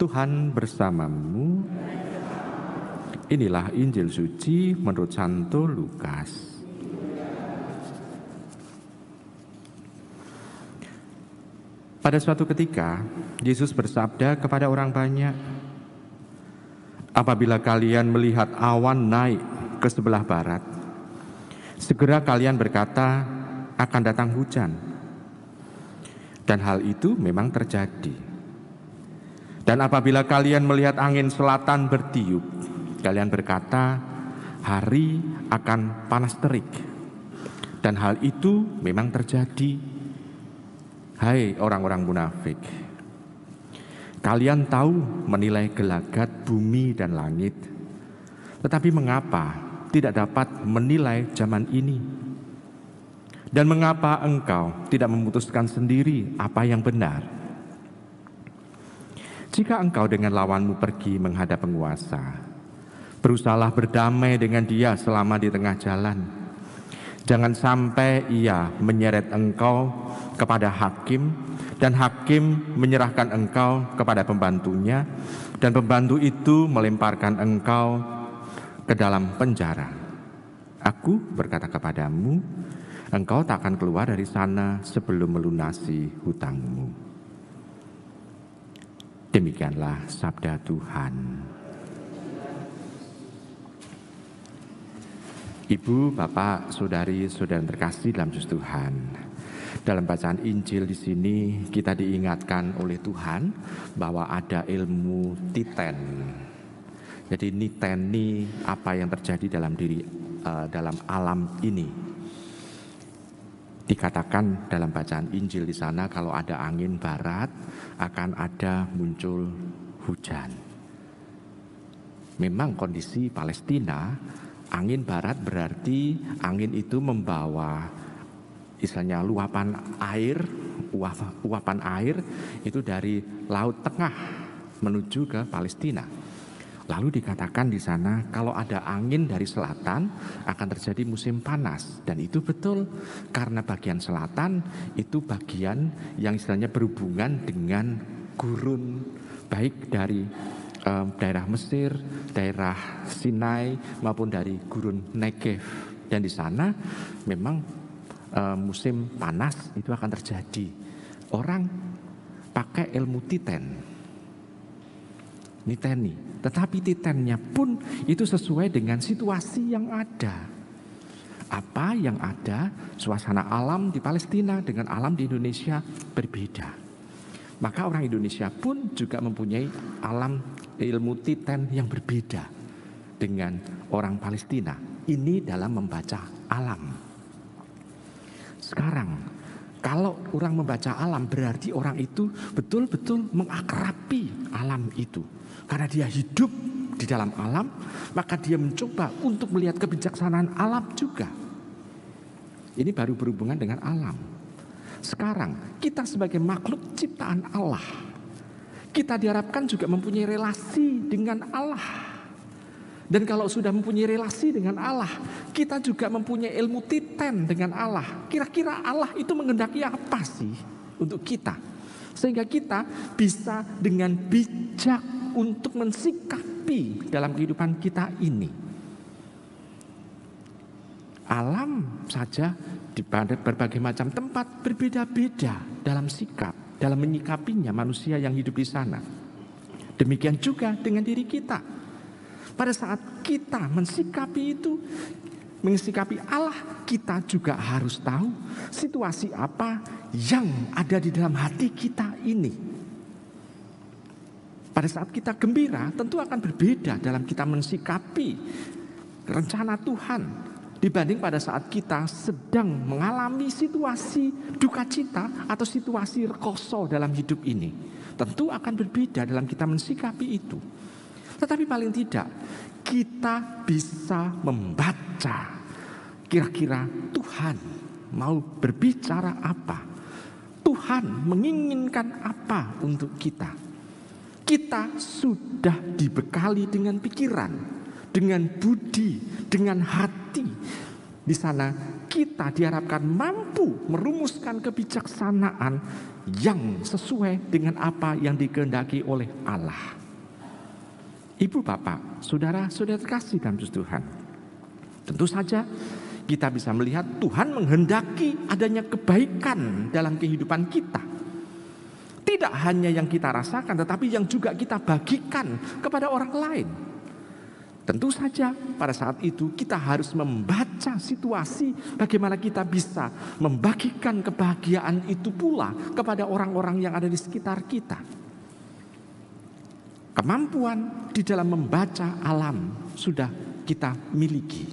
Tuhan bersamamu. Inilah Injil suci menurut Santo Lukas. Pada suatu ketika, Yesus bersabda kepada orang banyak, "Apabila kalian melihat awan naik ke sebelah barat, segera kalian berkata, akan datang hujan." Dan hal itu memang terjadi. Dan apabila kalian melihat angin selatan bertiup, kalian berkata, hari akan panas terik. Dan hal itu memang terjadi. Hai orang-orang munafik, kalian tahu menilai gelagat bumi dan langit, tetapi mengapa tidak dapat menilai zaman ini? Dan mengapa engkau tidak memutuskan sendiri apa yang benar? Jika engkau dengan lawanmu pergi menghadap penguasa, berusahalah berdamai dengan dia selama di tengah jalan. Jangan sampai ia menyeret engkau kepada hakim, dan hakim menyerahkan engkau kepada pembantunya, dan pembantu itu melemparkan engkau ke dalam penjara. Aku berkata kepadamu, engkau tak akan keluar dari sana sebelum melunasi hutangmu. Demikianlah sabda Tuhan. Ibu, Bapak, Saudari, Saudara terkasih dalam Tuhan. Dalam bacaan Injil di sini kita diingatkan oleh Tuhan bahwa ada ilmu titen. Jadi niteni apa yang terjadi dalam dalam alam ini. Dikatakan dalam bacaan Injil di sana kalau ada angin barat akan ada muncul hujan. Memang kondisi Palestina, angin barat berarti angin itu membawa istilahnya luapan air itu dari Laut Tengah menuju ke Palestina. Lalu dikatakan di sana kalau ada angin dari selatan akan terjadi musim panas, dan itu betul karena bagian selatan itu bagian yang istilahnya berhubungan dengan gurun, baik dari daerah Mesir, daerah Sinai maupun dari gurun Negev, dan di sana memang musim panas itu akan terjadi. Orang pakai ilmu niteni, tetapi titennya pun itu sesuai dengan situasi yang ada. Apa yang ada, suasana alam di Palestina dengan alam di Indonesia berbeda. Maka orang Indonesia pun juga mempunyai alam ilmu titen yang berbeda dengan orang Palestina. Ini dalam membaca alam. Sekarang, kalau orang membaca alam berarti orang itu betul-betul mengakrabi alam itu. Karena dia hidup di dalam alam, maka dia mencoba untuk melihat kebijaksanaan alam juga. Ini baru berhubungan dengan alam. Sekarang, kita sebagai makhluk ciptaan Allah, kita diharapkan juga mempunyai relasi dengan Allah. Dan kalau sudah mempunyai relasi dengan Allah, kita juga mempunyai ilmu titen dengan Allah. Kira-kira Allah itu menghendaki apa sih untuk kita? Sehingga kita bisa dengan bijak untuk mensikapi dalam kehidupan kita ini. Alam saja di berbagai macam tempat berbeda-beda dalam sikap, dalam menyikapinya manusia yang hidup di sana. Demikian juga dengan diri kita. Pada saat kita mensikapi Allah, kita juga harus tahu situasi apa yang ada di dalam hati kita ini. Pada saat kita gembira, tentu akan berbeda dalam kita mensikapi rencana Tuhan dibanding pada saat kita sedang mengalami situasi duka cita atau situasi rekoso dalam hidup ini. Tentu akan berbeda dalam kita mensikapi itu. Tetapi paling tidak kita bisa membaca kira-kira Tuhan mau berbicara apa, Tuhan menginginkan apa untuk kita. Kita sudah dibekali dengan pikiran, dengan budi, dengan hati. Di sana kita diharapkan mampu merumuskan kebijaksanaan yang sesuai dengan apa yang dikehendaki oleh Allah. Ibu, bapak, saudara-saudara terkasih dalam Tuhan, tentu saja kita bisa melihat Tuhan menghendaki adanya kebaikan dalam kehidupan kita. Tidak hanya yang kita rasakan, tetapi yang juga kita bagikan kepada orang lain. Tentu saja pada saat itu kita harus membaca situasi bagaimana kita bisa membagikan kebahagiaan itu pula kepada orang-orang yang ada di sekitar kita. Kemampuan di dalam membaca alam sudah kita miliki.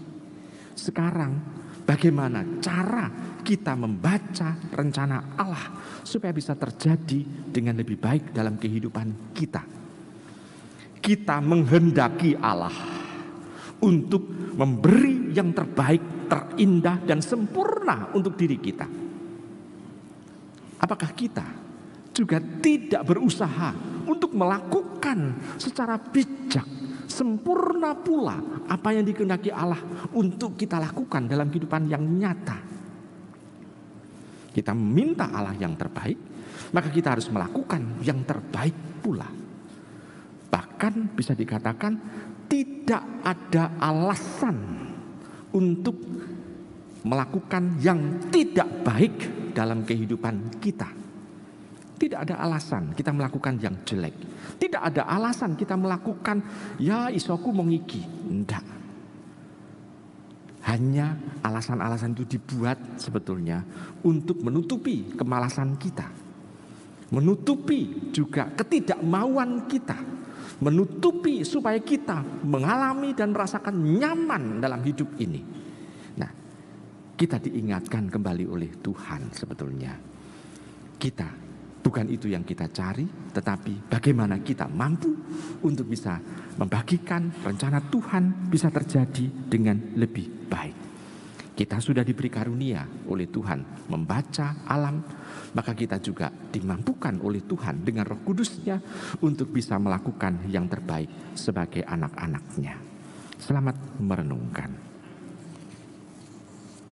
Sekarang bagaimana cara kita membaca rencana Allah supaya bisa terjadi dengan lebih baik dalam kehidupan kita. Kita menghendaki Allah untuk memberi yang terbaik, terindah, dan sempurna untuk diri kita. Apakah kita juga tidak berusaha untuk melakukan secara bijak, sempurna pula apa yang dikehendaki Allah untuk kita lakukan dalam kehidupan yang nyata? Kita meminta Allah yang terbaik, maka kita harus melakukan yang terbaik pula. Bahkan bisa dikatakan tidak ada alasan untuk melakukan yang tidak baik dalam kehidupan kita. Tidak ada alasan kita melakukan yang jelek. Tidak ada alasan kita melakukan ya isoku mengiki. Tidak. Hanya alasan-alasan itu dibuat sebetulnya untuk menutupi kemalasan kita. Menutupi juga ketidakmauan kita. Menutupi supaya kita mengalami dan merasakan nyaman dalam hidup ini. Nah, kita diingatkan kembali oleh Tuhan sebetulnya. Kita bukan itu yang kita cari, tetapi bagaimana kita mampu untuk bisa membagikan rencana Tuhan bisa terjadi dengan lebih baik. Kita sudah diberi karunia oleh Tuhan membaca alam, maka kita juga dimampukan oleh Tuhan dengan Roh Kudus-Nya untuk bisa melakukan yang terbaik sebagai anak-anak-Nya. Selamat merenungkan.